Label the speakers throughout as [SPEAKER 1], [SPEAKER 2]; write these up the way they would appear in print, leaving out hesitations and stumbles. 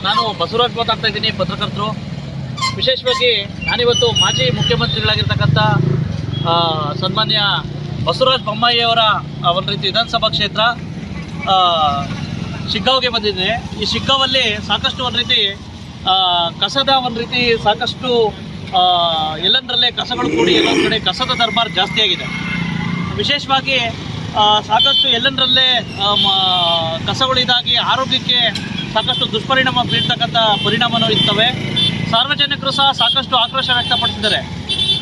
[SPEAKER 1] ನಾನು ಬಸವರಾಜ್ ಮಾತಾಡ್ತಾ ಇದ್ದೀನಿ, ಪತ್ರಕರ್ತರು. ವಿಶೇಷವಾಗಿ ನಾನಿವತ್ತು ಮಾಜಿ ಮುಖ್ಯಮಂತ್ರಿಗಳಾಗಿರ್ತಕ್ಕಂಥ ಸನ್ಮಾನ್ಯ ಬಸವರಾಜ ಬೊಮ್ಮಾಯಿ ಅವರ ಒಂದು ರೀತಿ ವಿಧಾನಸಭಾ ಕ್ಷೇತ್ರ ಶಿಗ್ಗಾಂವ್ಗೆ ಬಂದಿದ್ದೀನಿ. ಈ ಶಿಗ್ಗಾಂವಲ್ಲಿ ಸಾಕಷ್ಟು ಒಂದು ರೀತಿ ಕಸದ ಒಂದು ರೀತಿ ಸಾಕಷ್ಟು ಎಲ್ಲಂದರಲ್ಲೇ ಕಸಗಳು ಕೂಡಿ ಎಲ್ಲೊಂದು ಕಡೆ ಕಸದ ದರ್ಬಾರ್ ಜಾಸ್ತಿ ಆಗಿದೆ. ವಿಶೇಷವಾಗಿ ಸಾಕಷ್ಟು ಎಲ್ಲಂದರಲ್ಲೇ ಕಸಗಳಿದಾಗಿ ಆರೋಗ್ಯಕ್ಕೆ ಸಾಕಷ್ಟು ದುಷ್ಪರಿಣಾಮ ಬೀಳ್ತಕ್ಕಂಥ ಪರಿಣಾಮನೂ ಇರ್ತವೆ. ಸಾರ್ವಜನಿಕರು ಸಹ ಸಾಕಷ್ಟು ಆಕ್ರೋಶ ವ್ಯಕ್ತಪಡಿಸಿದ್ದಾರೆ.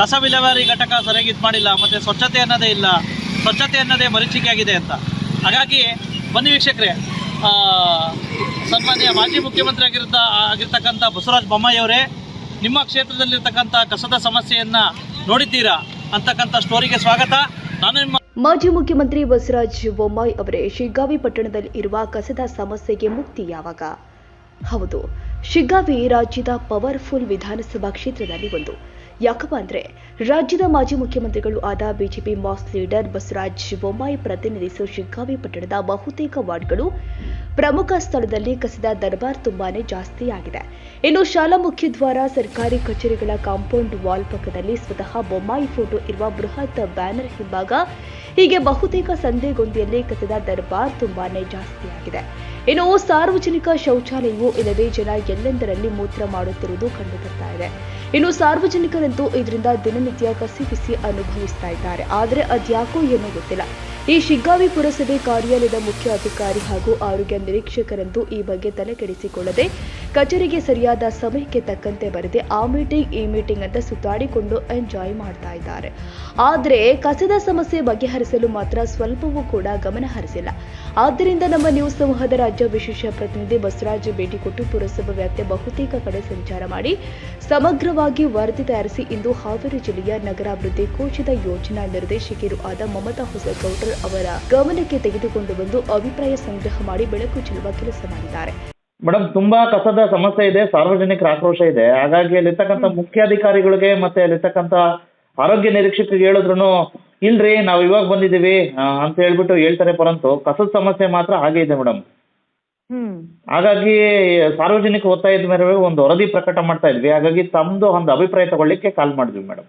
[SPEAKER 1] ಕಸ ವಿಲೇವಾರಿ ಘಟಕ ಸರಿಯಾಗಿ ಇದು ಮಾಡಿಲ್ಲ, ಮತ್ತು ಸ್ವಚ್ಛತೆ ಅನ್ನೋದೇ ಮರೀಚಿಕೆ ಆಗಿದೆ ಅಂತ. ಹಾಗಾಗಿ ಬನ್ನಿ ವೀಕ್ಷಕರೇ, ಸನ್ಮಾನ್ಯ ಮಾಜಿ ಮುಖ್ಯಮಂತ್ರಿ ಆಗಿರ್ತಕ್ಕಂಥ ಬಸವರಾಜ ಬೊಮ್ಮಾಯಿ ಅವರೇ, ನಿಮ್ಮ ಕ್ಷೇತ್ರದಲ್ಲಿರ್ತಕ್ಕಂಥ ಕಸದ ಸಮಸ್ಯೆಯನ್ನು ನೋಡಿದ್ದೀರಾ ಅಂತಕ್ಕಂಥ ಸ್ಟೋರಿಗೆ ಸ್ವಾಗತ. ನಾನು ನಿಮ್ಮ
[SPEAKER 2] ಮಾಜಿ ಮುಖ್ಯಮಂತ್ರಿ ಬಸವರಾಜ ಬೊಮ್ಮಾಯಿ ಅವರೇ, ಶಿಗ್ಗಾವಿ ಪಟ್ಟಣದಲ್ಲಿ ಇರುವ ಕಸದ ಸಮಸ್ಯೆಗೆ ಮುಕ್ತಿ ಯಾವಾಗ? ಹೌದು, ಶಿಗ್ಗಾವಿ ರಾಜ್ಯದ ಪವರ್ಫುಲ್ ವಿಧಾನಸಭಾ ಕ್ಷೇತ್ರದಲ್ಲಿ ಒಂದು. ಯಾಕಪ್ಪ ಅಂದ್ರೆ ರಾಜ್ಯದ ಮಾಜಿ ಮುಖ್ಯಮಂತ್ರಿಗಳು ಆದ BJP mass leader Basavaraj Bommai ಪ್ರತಿನಿಧಿಸುವ ಶಿಗ್ಗಾವಿ ಪಟ್ಟಣದ ಬಹುತೇಕ ವಾರ್ಡ್ಗಳು ಪ್ರಮುಖ ಸ್ಥಳದಲ್ಲಿ ಕಸದ ದರ್ಬಾರ್ ತುಂಬಾನೇ ಜಾಸ್ತಿ ಆಗಿದೆ. ಇನ್ನು ಶಾಲಾ ಮುಖ್ಯದ್ವಾರ, ಸರ್ಕಾರಿ ಕಚೇರಿಗಳ ಕಾಂಪೌಂಡ್ ವಾಲ್ ಪಕ್ಕದಲ್ಲಿ ಸ್ವತಃ ಬೊಮ್ಮಾಯಿ ಫೋಟೋ ಇರುವ ಬೃಹತ್ ಬ್ಯಾನರ್ ಹಿಂಭಾಗ, ಹೀಗೆ ಬಹುತೇಕ ಸಂದೇಗೊಂದಿಯಲ್ಲಿ ಕಸದ ದರ್ಬಾರ್ ತುಂಬಾನೇ ಜಾಸ್ತಿ ಆಗಿದೆ. ಇನ್ನು ಸಾರ್ವಜನಿಕ ಶೌಚಾಲಯವೂ ಇಲ್ಲದೆ ಜನ ಎಲ್ಲೆಂದರಲ್ಲಿ ಮೂತ್ರ ಮಾಡುತ್ತಿರುವುದು ಕಂಡು ಬರ್ತಾ ಇದೆ. ಇನ್ನು ಸಾರ್ವಜನಿಕರಂತೂ ಇದರಿಂದ ದಿನನಿತ್ಯ ಕಸಿ ಅನುಭವಿಸ್ತಾ ಇದ್ದಾರೆ. ಆದರೆ ಅದ್ಯಾಕೋ ಏನೋ ಗೊತ್ತಿಲ್ಲ, ಈ ಶಿಗ್ಗಾವಿ ಪುರಸಭೆ ಕಾರ್ಯಾಲಯದ ಮುಖ್ಯ ಅಧಿಕಾರಿ ಹಾಗೂ ಆರೋಗ್ಯ ನಿರೀಕ್ಷಕರಂತೂ ಈ ಬಗ್ಗೆ ತಲೆಕೆಡಿಸಿಕೊಳ್ಳದೆ ಕಚೇರಿಗೆ ಸರಿಯಾದ ಸಮಯಕ್ಕೆ ತಕ್ಕಂತೆ ಬರದೆ ಆ ಮೀಟಿಂಗ್ ಈ ಮೀಟಿಂಗ್ ಅಂತ ಸುತ್ತಾಡಿಕೊಂಡು ಎಂಜಾಯ್ ಮಾಡ್ತಾ ಇದ್ದಾರೆ. ಆದರೆ ಕಸದ ಸಮಸ್ಯೆ ಬಗೆಹರಿಸಲು ಮಾತ್ರ ಸ್ವಲ್ಪವೂ ಕೂಡ ಗಮನ ಹರಿಸಿಲ್ಲ. ಆದ್ದರಿಂದ ನಮ್ಮ ನ್ಯೂಸ್ ಸಮೂಹದ ರಾಜ್ಯ ವಿಶೇಷ ಪ್ರತಿನಿಧಿ ಬಸವರಾಜ್ ಭೇಟಿ ಕೊಟ್ಟು ಪುರಸಭಾ ವ್ಯಾಪ್ತಿಯ ಬಹುತೇಕ ಕಡೆ ಸಂಚಾರ ಮಾಡಿ ಸಮಗ್ರವಾಗಿ ವರದಿ ತಯಾರಿಸಿ ಇಂದು ಹಾವೇರಿ ಜಿಲ್ಲೆಯ ನಗರಾಭಿವೃದ್ಧಿ ಕೋಶದ ಯೋಜನಾ ನಿರ್ದೇಶಕಿಯರು ಆದ ಮಮತಾ ಹೊಸಗೌಡರ್ ಅವರ ಗಮನಕ್ಕೆ ತೆಗೆದುಕೊಂಡು ಬಂದು ಅಭಿಪ್ರಾಯ ಸಂಗ್ರಹ ಮಾಡಿ ಬೆಳಕು ಚೆಲ್ಲುವ ಕೆಲಸ ಮಾಡಿದ್ದಾರೆ.
[SPEAKER 3] ಮೇಡಮ್, ತುಂಬಾ ಕಸದ ಸಮಸ್ಯೆ ಇದೆ, ಸಾರ್ವಜನಿಕರ ಆಕ್ರೋಶ ಇದೆ. ಹಾಗಾಗಿ ಅಲ್ಲಿರ್ತಕ್ಕಂಥ ಮುಖ್ಯಾಧಿಕಾರಿಗಳಿಗೆ ಮತ್ತೆ ಅಲ್ಲಿರ್ತಕ್ಕಂಥ ಆರೋಗ್ಯ ನಿರೀಕ್ಷಕರಿಗೆ ಹೇಳಿದ್ರು ಇಲ್ರಿ ನಾವು ಇವಾಗ ಬಂದಿದ್ದೀವಿ ಅಂತ ಹೇಳ್ಬಿಟ್ಟು ಹೇಳ್ತಾರೆ, ಪರಂತು ಕಸದ ಸಮಸ್ಯೆ ಮಾತ್ರ ಹಾಗೆ ಇದೆ ಮೇಡಮ್. ಹಾಗಾಗಿ ಸಾರ್ವಜನಿಕ ಒತ್ತಾಯದ ಮೇರೆಗೆ ಒಂದು ವರದಿ ಪ್ರಕಟ ಮಾಡ್ತಾ ಇದ್ವಿ. ಹಾಗಾಗಿ ತಮ್ಮದು ಒಂದು ಅಭಿಪ್ರಾಯ ತಗೊಳ್ಳಿಕ್ಕೆ ಕಾಲ್ ಮಾಡಿದ್ವಿ ಮೇಡಮ್.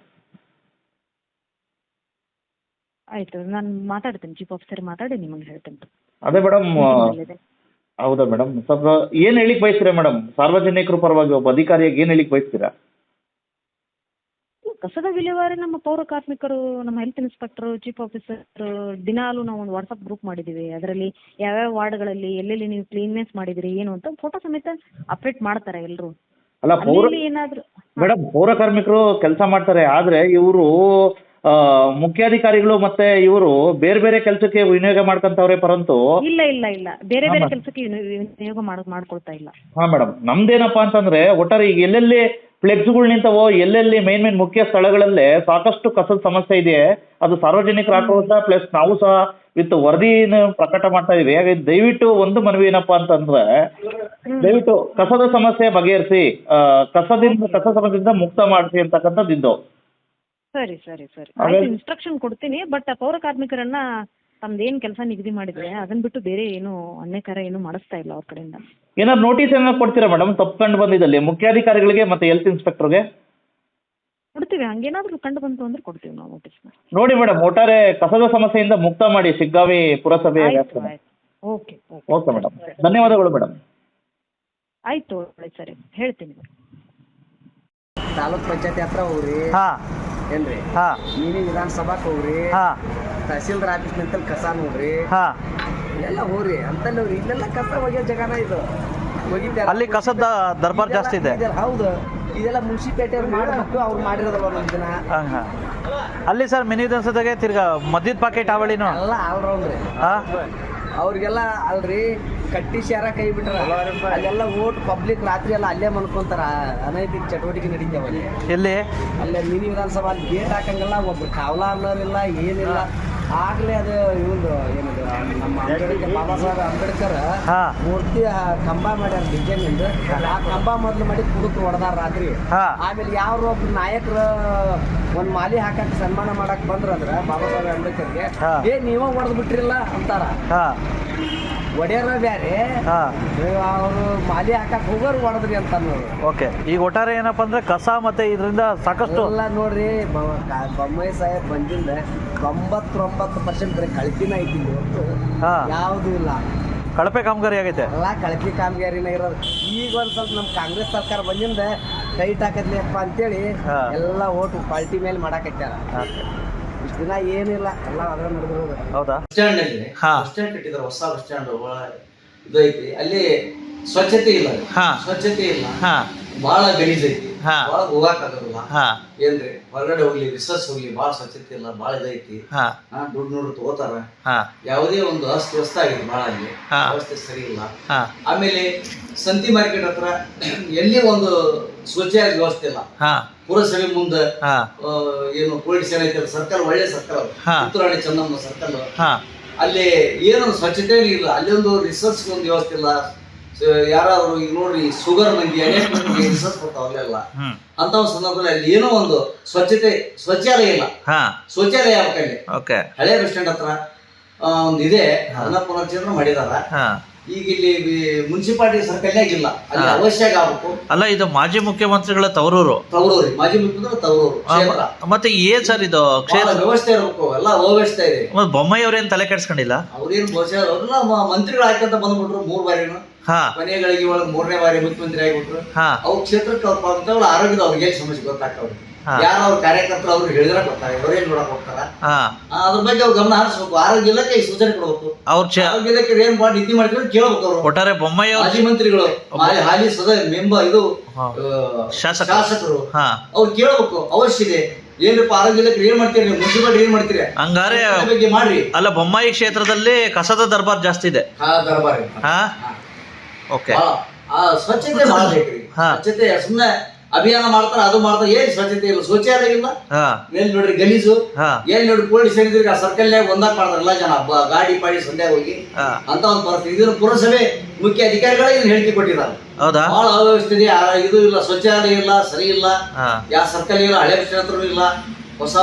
[SPEAKER 4] ಆಯ್ತು, ನಾನು ಮಾತಾಡ್ತೇನೆ, ಚೀಫ್ ಆಫೀಸರ್ ಮಾತಾಡಿ ನಿಮಗೆ ಹೇಳ್ತೇನೆ.
[SPEAKER 3] ಅದೇ ಮೇಡಮ್. ಹೌದಾ ಮೇಡಮ್, ಸ್ವಲ್ಪ ಏನು ಹೇಳಿಕ್ ಬಯಸ್ತೀರಾ ಮೇಡಮ್? ಸಾರ್ವಜನಿಕರ ಪರವಾಗಿ ಒಬ್ಬ ಅಧಿಕಾರಿಯಾಗಿ ಏನು ಹೇಳಿಕ್ ಬಯಸ್ತೀರಾ?
[SPEAKER 4] ಕಸದ ವಿಲೇವಾರಿ ನಮ್ಮ ಪೌರ ಕಾರ್ಮಿಕರು, ನಮ್ಮ ಹೆಲ್ತ್ ಇನ್ಸ್ಪೆಕ್ಟರ್, ಚೀಫ್ ಆಫೀಸರ್ ದಿನಾಲೂ ನಾವು ಒಂದು ವಾಟ್ಸಪ್ ಗ್ರೂಪ್ ಮಾಡಿದ್ದೀವಿ. ಅದರಲ್ಲಿ ಯಾವ್ಯಾವ ವಾರ್ಡ್ಗಳಲ್ಲಿ ಎಲ್ಲೆಲ್ಲಿ ನೀವು ಕ್ಲೀನ್ನೆಸ್ ಮಾಡಿದಿರಿ ಏನು ಅಂತ ಫೋಟೋ ಸಮೇತ ಅಪ್ಡೇಟ್ ಮಾಡ್ತಾರೆ ಎಲ್ಲರೂ.
[SPEAKER 3] ಅಲ್ಲ,
[SPEAKER 4] ಏನಾದರೂ
[SPEAKER 3] ಮೇಡಮ್ ಪೌರ ಕಾರ್ಮಿಕರು ಕೆಲಸ ಮಾಡ್ತಾರೆ, ಆದರೆ ಇವರು ಮುಖ್ಯಾಧಿಕಾರಿಗಳು ಮತ್ತೆ ಇವರು ಬೇರೆ ಬೇರೆ ಕೆಲಸಕ್ಕೆ ವಿನಿಯೋಗ ಮಾಡ್ಕೊಂತವ್ರೆ, ಪರಂತು
[SPEAKER 4] ಇಲ್ಲ ಇಲ್ಲ ಇಲ್ಲ ಬೇರೆ ಬೇರೆ ಕೆಲಸಕ್ಕೆ ವಿನಿಯೋಗ ಮಾಡ್ಕೊಳ್ತಾ ಇಲ್ಲ.
[SPEAKER 3] ಹಾ ಮೇಡಮ್, ನಮ್ದೇನಪ್ಪಾ ಅಂತಂದ್ರೆ ಒಟ್ಟಾರೆ ಈಗ ಎಲ್ಲೆಲ್ಲಿ ಫ್ಲೆಕ್ಸ್ಗಳು ನಿಂತವೋ, ಎಲ್ಲೆಲ್ಲಿ ಮೇನ್ ಮುಖ್ಯ ಸ್ಥಳಗಳಲ್ಲೇ ಸಾಕಷ್ಟು ಕಸದ ಸಮಸ್ಯೆ ಇದೆ. ಅದು ಸಾರ್ವಜನಿಕರ ಆಕ್ರೋಶ ಪ್ಲಸ್ ನಾವು ಸಹ ವಿತ್ ವರದಿನ ಪ್ರಕಟ ಮಾಡ್ತಾ ಇದೀವಿ. ಹಾಗಾಗಿ ದಯವಿಟ್ಟು ಒಂದು ಮನವಿ ಏನಪ್ಪಾ ಅಂತಂದ್ರೆ, ದಯವಿಟ್ಟು ಕಸದ ಸಮಸ್ಯೆ ಬಗೆಹರಿಸಿ, ಕಸ ಸಮಸ್ಯೆಯಿಂದ ಮುಕ್ತ ಮಾಡಿಸಿ ಅಂತಕ್ಕಂಥದ್ದು.
[SPEAKER 4] ಸರಿ ಸರಿ ಸರಿ, ಇನ್ಸ್ಟ್ರಕ್ಷನ್ ಕೊಡ್ತೀನಿ. ಬಟ್ ಪೌರ ಕಾರ್ಮಿಕರನ್ನ ತಮ್ದೇನು ಕೆಲಸ ನಿಗದಿ ಮಾಡಿದ್ರೆ ಅದನ್ನ ಬಿಟ್ಟು ಬೇರೆ ಏನು ಅನ್ಯಕಾರ ಏನು ಮಾಡಿಸ್ತಾ ಇಲ್ಲ ಅವ್ರ ಕಡೆಯಿಂದ.
[SPEAKER 3] ಏನಾದ್ರು ನೋಟಿಸ್ ಏನಾದ್ರು ಕೊಡ್ತೀರಾ ಮೇಡಮ್ ತಪ್ಕೊಂಡು ಬಂದಿದ್ದಲ್ಲಿ ಮುಖ್ಯಾಧಿಕಾರಿಗಳಿಗೆ ಮತ್ತೆ ಹೆಲ್ತ್ ಇನ್ಸ್ಪೆಕ್ಟರ್ಗೆ?
[SPEAKER 4] ಕೊಡ್ತೀವಿ, ಹಂಗೇನಾದ್ರೂ ಕಂಡು ಬಂತು ಅಂದ್ರೆ ಕೊಡ್ತೀವಿ ನಾವು ನೋಟಿಸ್. ನೋಡಿ
[SPEAKER 3] ಮೇಡಮ್, ಒಟ್ಟಾರೆ ಕಸದ ಸಮಸ್ಯೆಯಿಂದ ಮುಕ್ತ ಮಾಡಿ ಶಿಗ್ಗಾವಿ ಪುರಸಭೆ.
[SPEAKER 4] ಓಕೆ
[SPEAKER 3] ಓಕೆ ಮೇಡಮ್, ಧನ್ಯವಾದಗಳು ಮೇಡಮ್.
[SPEAKER 4] ಆಯ್ತು, ಸರಿ ಹೇಳ್ತೀನಿ.
[SPEAKER 5] ತಾಲೂಕ್ ಪಂಚಾಯತಿ ಹತ್ರ ಹೋಗ್ರಿ ಏನ್ರಿ, ಮಿನಿ ವಿಧಾನಸಭಾಕ್ ಹೋಗ್ರಿ, ತಹಸೀಲ್ದಾರ್ ಆಫೀಸ್ ನಿಂತಲ್ಲಿ ಕಸ ನೋಡ್ರಿ, ಎಲ್ಲ ಹೋಗ್ರಿ ಅಂತಲ್ಲಿ ಹೋಗ್ರಿ. ಇಲ್ಲೆಲ್ಲ ಕಸ ಒಗೆಯೋ ಜಗನ ಇದು,
[SPEAKER 6] ಅಲ್ಲಿ ಕಸದ ದರ್ಬಾರ್ ಜಾಸ್ತಿ ಇದೆ.
[SPEAKER 5] ಹೌದು, ಇದೆಲ್ಲ ಮುನ್ಸಿಪಾಲಿಟಿ ಅವ್ರು ಮಾಡಬೇಕು, ಅವ್ರು ಮಾಡಿರೋದಲ್ಲ ಒಂದೊಂದು ದಿನ.
[SPEAKER 6] ಅಲ್ಲಿ ಸರ್ ಮಿನಿ ವಿಧಾನಸಭೆಗೆ ತಿರ್ಗಾ ಮದ್ಯದ ಪಾಕೆಟ್ ಅವಳಿನೂ
[SPEAKER 5] ಎಲ್ಲ ಆಲ್ರೌಂಡ್ರಿ. ಅವ್ರಿಗೆಲ್ಲ ಅಲ್ರಿ ಕಟ್ಟಿ ಶಾರ ಕೈ ಬಿಟ್ರ ಅಲ್ಲೆಲ್ಲ ಓಟ್ ಪಬ್ಲಿಕ್ ರಾತ್ರಿ ಎಲ್ಲ ಅಲ್ಲೇ ಮನ್ಕೊಂತಾರ. ಅನೈತಿಕ ಚಟುವಟಿಕೆ ನಡೀತಾವ ಅಲ್ಲಿ.
[SPEAKER 6] ಎಲ್ಲಿ?
[SPEAKER 5] ಅಲ್ಲೇ ಮಿನಿ ವಿಧಾನಸಭಾ ಅಲ್ಲಿ ಗೇಟ್ ಹಾಕಂಗಿಲ್ಲ, ಒಬ್ರು ಕಾವಲಾರ್ನವ್ರಿಲ್ಲ, ಏನಿಲ್ಲ. ಆಗ್ಲೇ ಅದು ಇವ್ದು ಏನದು ನಮ್ಮ ಅಂಬೇಡ್ಕರ್, ಬಾಬಾ ಸಾಹೇಬ್ ಅಂಬೇಡ್ಕರ್ ಮೂರ್ತಿ ಕಂಬ ಮಾಡ್ಯಾರ ಡಿಸೈನ್ ಇಂದ. ಆ ಕಂಬ ಮೊದ್ಲು ಮಾಡಿ ಕುಡುಕ್ ಹೊಡೆದಾರ ರಾತ್ರಿ. ಆಮೇಲೆ ಯಾರು ಒಬ್ರು ನಾಯಕರು ಒಂದ್ ಮಾಲಿ ಹಾಕಕ್ ಸನ್ಮಾನ ಮಾಡಕ್ ಬಂದ್ರ ಅಂದ್ರ ಬಾಬಾ ಸಾಹೇಬ್ ಅಂಬೇಡ್ಕರ್ಗೆ, ನೀವ ಹೊಡೆದ್ ಬಿಟ್ರಿಲ್ಲ ಅಂತಾರ. ಒಡೆಯರ ಬ್ಯಾರೆ
[SPEAKER 6] ಹಾಂ
[SPEAKER 5] ಅವರು ಮಾಲಿ ಹಾಕಕ್ ಹೋಗೋರು ಹೊಡೆದ್ರಿ ಅಂತ ಅನ್ನೋರು.
[SPEAKER 6] ಓಕೆ. ಈಗ ಒಟ್ಟಾರೆ ಏನಪ್ಪ ಅಂದರೆ ಕಸ ಮತ್ತು ಇದರಿಂದ ಸಾಕಷ್ಟು
[SPEAKER 5] ಎಲ್ಲ ನೋಡ್ರಿ ಬೊಮ್ಮಾಯಿ ಸಾಹೇಬ್ ಬಂದಿಂದ 99% ಬರೀ ಕಳ್ತಿನ ಐತಿ ಹೊರತು
[SPEAKER 6] ಹಾಂ
[SPEAKER 5] ಯಾವುದೂ ಇಲ್ಲ.
[SPEAKER 6] ಕಳಪೆ ಕಾಮಗಾರಿ ಆಗೈತೆ.
[SPEAKER 5] ಎಲ್ಲ ಕಳಪೆ ಕಾಮಗಾರಿನ ಇರೋದು. ಈಗ ಒಂದು ಸ್ವಲ್ಪ ನಮ್ಮ ಕಾಂಗ್ರೆಸ್ ಸರ್ಕಾರ ಬಂದಿಂದ ಟೈಟ್ ಹಾಕದ್ಲಿಯಪ್ಪ ಅಂತೇಳಿ ಎಲ್ಲ ಓಟು ಕ್ವಾಲಿಟಿ ಮೇಲೆ ಮಾಡಾಕತ್ಯಾರ. ಇಷ್ಟು ದಿನ ಏನಿಲ್ಲ, ಎಲ್ಲ ಅದ್ರ ನಡೆದಿರೋದು.
[SPEAKER 6] ಹೌದಾ?
[SPEAKER 1] ಬಸ್ ಸ್ಟ್ಯಾಂಡ್ ಅಲ್ಲಿ
[SPEAKER 6] ಹಾ.
[SPEAKER 1] ಬಸ್ ಸ್ಟ್ಯಾಂಡ್ ಕಟ್ಟಿದಾರೆ, ಹೊಸ ಬಸ್ ಸ್ಟ್ಯಾಂಡ್ ಇದೈತಿ. ಅಲ್ಲಿ ಸ್ವಚ್ಛತೆ ಇಲ್ಲ,
[SPEAKER 6] ಹಾ.
[SPEAKER 1] ಸ್ವಚ್ಛತೆ ಇಲ್ಲ,
[SPEAKER 6] ಹಾಂ
[SPEAKER 1] ಬಹಳ ಗಲೀಜ್ ಐತಿ,
[SPEAKER 6] ಹಾ.
[SPEAKER 1] ಒಳಗ್ ಹೋಗಾಕ್ ಆಗೋದಿಲ್ಲ.
[SPEAKER 6] ಹಾಂ
[SPEAKER 1] ಏನ್ರಿ ಹೊರಗಡೆ ಹೋಗ್ಲಿ, ರಿಸರ್ಚ್ ಹೋಗ್ಲಿ, ಬಹಳ ಸ್ವಚ್ಛತೆ ಇಲ್ಲ, ಬಹಳ ಇದೈತಿ.
[SPEAKER 6] ಹಾಂ
[SPEAKER 1] ದುಡ್ಡು ನೋಡ್ರಿ ತಗೋತಾರ.
[SPEAKER 6] ಹಾಂ
[SPEAKER 1] ಯಾವುದೇ ಒಂದು ಅಸ್ತವ್ಯಸ್ತ ಆಗಿದೆ ಬಹಳ, ಅಲ್ಲಿ
[SPEAKER 6] ಹಾ.
[SPEAKER 1] ವ್ಯವಸ್ಥೆ ಸರಿ ಇಲ್ಲ.
[SPEAKER 6] ಹಾಂ
[SPEAKER 1] ಆಮೇಲೆ ಸಂತಿ ಮಾರ್ಕೆಟ್ ಹತ್ರ ಎಲ್ಲಿ ಒಂದು ಶೌಚಾಲಯ ವ್ಯವಸ್ಥೆ ಇಲ್ಲ.
[SPEAKER 6] ಹಾಂ
[SPEAKER 1] ಪುರಸಭೆ ಮುಂದೆ
[SPEAKER 6] ಹಾಂ
[SPEAKER 1] ಏನು ಪೊಲೀಸ್ ಸ್ಟೇಷನ್ ಐತೆ, ಸರ್ಕಲ್ ಒಳ್ಳೆ ಸರ್ಕಲ್,
[SPEAKER 6] ಹಾ.
[SPEAKER 1] ಕಿತ್ತೂರಾಣಿ ಚೆನ್ನಮ್ಮ ಸರ್ಕಲ್,
[SPEAKER 6] ಹಾಂ
[SPEAKER 1] ಅಲ್ಲಿ ಏನು ಸ್ವಚ್ಛತೆ ಇಲ್ಲ. ಅಲ್ಲಿ ಒಂದು ರಿಸರ್ಚ್ ಒಂದು ವ್ಯವಸ್ಥೆ ಇಲ್ಲ. ಯಾರಾದ್ರು ಈಗ ನೋಡ್ರಿ ಶುಗರ್ ಮಂದಿ ಅನೇಕ ಮಂದಿಗೆ ರಿಸರ್ಚ್ ಕೊಡ್ತಾವ ಅಲ್ಲೆಲ್ಲ.
[SPEAKER 6] ಹ್ಞೂ
[SPEAKER 1] ಅಂತ ಒಂದು ಸಂದರ್ಭದಲ್ಲಿ ಅಲ್ಲಿ ಏನೋ ಒಂದು ಶೌಚಾಲಯ ಇಲ್ಲ.
[SPEAKER 6] ಹಾಂ
[SPEAKER 1] ಶೌಚಾಲಯ ಆಗ್ಬೇಕಲ್ಲಿ.
[SPEAKER 6] ಓಕೆ.
[SPEAKER 1] ಹಳೆ ಬಸ್ ಸ್ಟ್ಯಾಂಡ್ ಹತ್ರ ಒಂದು ಇದೆ, ಅದನ್ನ ಪುನರ್ಚೇತನ ಮಾಡಿದಾರ.
[SPEAKER 6] ಹಾಂ
[SPEAKER 1] ಈಗ ಇಲ್ಲಿ ಮುನ್ಸಿಪಾಲಿಟಿ ಸರ್ಕಲ್ನಾಗ ಇಲ್ಲ, ಅಲ್ಲಿ ಅವಶ್ಯಕ ಆಗ್ಬೇಕು.
[SPEAKER 6] ಅಲ್ಲ, ಇದು ಮಾಜಿ ಮುಖ್ಯಮಂತ್ರಿಗಳ ತವರೂರು.
[SPEAKER 1] ತವರೂರಿ ಮಾಜಿ ಮುಖ್ಯಮಂತ್ರಿ ತವರೂರು ಕ್ಷೇತ್ರ.
[SPEAKER 6] ಮತ್ತೆ ಏನ್ ಸರ್ ಇದು ಕ್ಷೇತ್ರ?
[SPEAKER 1] ಬಹಳ ವ್ಯವಸ್ಥೆ ಇರಬೇಕು, ಎಲ್ಲ ಅವ್ಯವಸ್ಥೆ ಇದೆ.
[SPEAKER 6] ಮತ್ತೆ ಬೊಮ್ಮಾಯಿ ಅವ್ರೇನ್ ತಲೆ ಕೆಡ್ಸ್ಕೊಂಡಿಲ್ಲ?
[SPEAKER 1] ಅವ್ರೇನು ಬಹುಶಃ ಅವ್ರನ್ನ ಮಂತ್ರಿಗಳು ಹಾಕಂತ ಬಂದ್ಬಿಟ್ರು 3 ಬಾರಿನು.
[SPEAKER 6] ಹಾ
[SPEAKER 1] ಕೊನೆಗಳಿಗೆ ಒಳಗೆ 3ನೇ ಬಾರಿ ಮುಖ್ಯಮಂತ್ರಿ ಆಗಿಬಿಟ್ರು.
[SPEAKER 6] ಹಾ
[SPEAKER 1] ಅವ್ರ ಕ್ಷೇತ್ರಕ್ಕೆ ಅವ್ರ ಪಾಲ್ಗೊಳ್ಳ ಆರೋಗ್ಯದ ಅವ್ರಿಗೆ ಏನ್ ಸಮಸ್ಯೆ ಗೊತ್ತಾಗ್ತಾವ್ರಿ.
[SPEAKER 6] ಹಾ.
[SPEAKER 1] ಯಾರು ಅವ್ರ ಕಾರ್ಯಕರ್ತರು ಅವ್ರಿಗೆ ಹೇಳಿದ್ರ ಗೊತ್ತಾಗ, ಅವ್ರೇನ್ ನೋಡಕ್ ಹೋಗ್ತಾರ.
[SPEAKER 6] ಹಾ
[SPEAKER 1] ಅದ್ರ ಬಗ್ಗೆ ಅವ್ರು ಗಮನ ಹರಿಸ್ಬೇಕು. ಆರೋಗ್ಯ ಇಲಾಖೆ ಈ ಸೂಚನೆ ಕೊಡ್ಬೇಕು.
[SPEAKER 6] ಅವ್ರ
[SPEAKER 1] ಆರೋಗ್ಯ ಇಲಾಖೆ ಏನ್ ಮಾಡಿ ನೀತಿ ಮಾಡಿದ್ರು ಕೇಳ್ಬೇಕು. ಅವ್ರು
[SPEAKER 6] ಒಟ್ಟಾರೆ ಬೊಮ್ಮಾಯಿ ಅವ್ರ
[SPEAKER 1] ಮಾಜಿ ಮಂತ್ರಿಗಳು, ಹಾಲಿ ಮೆಂಬರ್ ಇದು ಶಾಸಕರು,
[SPEAKER 6] ಹಾ
[SPEAKER 1] ಅವ್ರು ಕೇಳ್ಬೇಕು. ಅವಶ್ಯ ಇದೆ. ಏನ್ರಪ್ಪ ಆರೋಗ್ಯ ಇಲಾಖೆ ಏನ್ ಮಾಡ್ತೀರಿ ನೀವು, ಮುನ್ಸಿಪಾಲಿಟಿ ಏನ್ ಮಾಡ್ತೀರಿ
[SPEAKER 6] ಹಂಗಾರೆ
[SPEAKER 1] ಬಗ್ಗೆ ಮಾಡ್ರಿ.
[SPEAKER 6] ಅಲ್ಲ, ಬೊಮ್ಮಾಯಿ ಕ್ಷೇತ್ರದಲ್ಲಿ ಕಸದ ದರ್ಬಾರ್ ಜಾಸ್ತಿ ಇದೆ.
[SPEAKER 1] ದರ್ಬಾರಿ
[SPEAKER 6] ಹಾ ಓಕೆ.
[SPEAKER 1] ಸ್ವಚ್ಛತೆ ಮಾಡ್ಬೇಕ್ರಿ. ಸ್ವಚ್ಛತೆ ಸುಮ್ನೆ ಅಭಿಯಾನ ಮಾಡ್ತಾರ, ಅದು ಮಾಡ್ತಾರ, ಏನ್ ಸ್ವಚ್ಛತೆ ಇಲ್ಲ, ಶೌಚಾಲಯ ಇಲ್ಲ.
[SPEAKER 6] ಹಾ
[SPEAKER 1] ಎಲ್ಲಿ ನೋಡ್ರಿ ಗಲೀಜು,
[SPEAKER 6] ಹಾ
[SPEAKER 1] ಎಲ್ಲಿ ನೋಡ್ರಿ ಪೊಲೀಸ್ ಏನಿದ್ರಿ ಆ ಸರ್ಕಲ್ನಾಗ ಒಂದಾಗ ಮಾಡ್ತಾರಲ್ಲ ಜನ, ಗಾಡಿ ಪಾಡಿ ಸಂಧ್ಯಾಗ ಹೋಗಿ
[SPEAKER 6] ಹಾ.
[SPEAKER 1] ಅಂತ ಒಂದು ಪರಿಸ್ಥಿತಿ. ಇದನ್ನು ಪುರಸಭೆ ಮುಖ್ಯ ಅಧಿಕಾರಿಗಳೇ ಇದನ್ನ ಹೇಳಿಕೆ ಕೊಟ್ಟಿದ್ದಾರೆ.
[SPEAKER 6] ಹೌದಾ?
[SPEAKER 1] ಬಹಳ ಅವ್ಯವಸ್ಥೆ ಇದೆ, ಇದು ಇಲ್ಲ, ಶೌಚಾಲಯ ಇಲ್ಲ, ಸರಿ ಇಲ್ಲ,
[SPEAKER 6] ಹಾ
[SPEAKER 1] ಯಾವ ಸರ್ಕಲ್ ಇಲ್ಲ, ಹಳೆ ಕ್ಷೇತ್ರ ಇಲ್ಲ, ಹೊಸ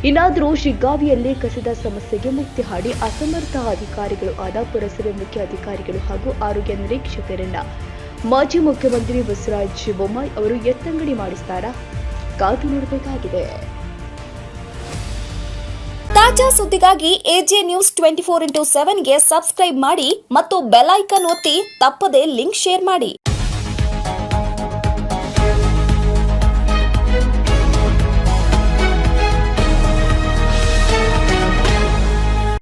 [SPEAKER 2] ಇನ್ನಾದರೂ ಶಿಗ್ಗಾವಿಯಲ್ಲಿ ಕಸದ ಸಮಸ್ಯೆಗೆ ಮುಕ್ತಿ ಹಾಡಿ ಅಸಮರ್ಥ ಅಧಿಕಾರಿಗಳು ಆದ ಪುರಸಭೆ ಮುಖ್ಯ ಅಧಿಕಾರಿಗಳು ಹಾಗೂ ಆರೋಗ್ಯ ನಿರೀಕ್ಷಕರನ್ನ ಮಾಜಿ ಮುಖ್ಯಮಂತ್ರಿ ಬಸವರಾಜ ಬೊಮ್ಮಾಯಿ ಅವರು ಎತ್ತಂಗಡಿ ಮಾಡಿಸ್ತಾರಾ? ಕಾದು ನೋಡಬೇಕಾಗಿದೆ.
[SPEAKER 7] ತಾಜಾ ಸುದ್ದಿಗಾಗಿ ಎಜೆ ನ್ಯೂಸ್ 24x7ಗೆ ಸಬ್ಸ್ಕ್ರೈಬ್ ಮಾಡಿ ಮತ್ತು ಬೆಲ್ ಐಕಾನ್ ಒತ್ತಿ ತಪ್ಪದೇ ಲಿಂಕ್ ಶೇರ್ ಮಾಡಿ.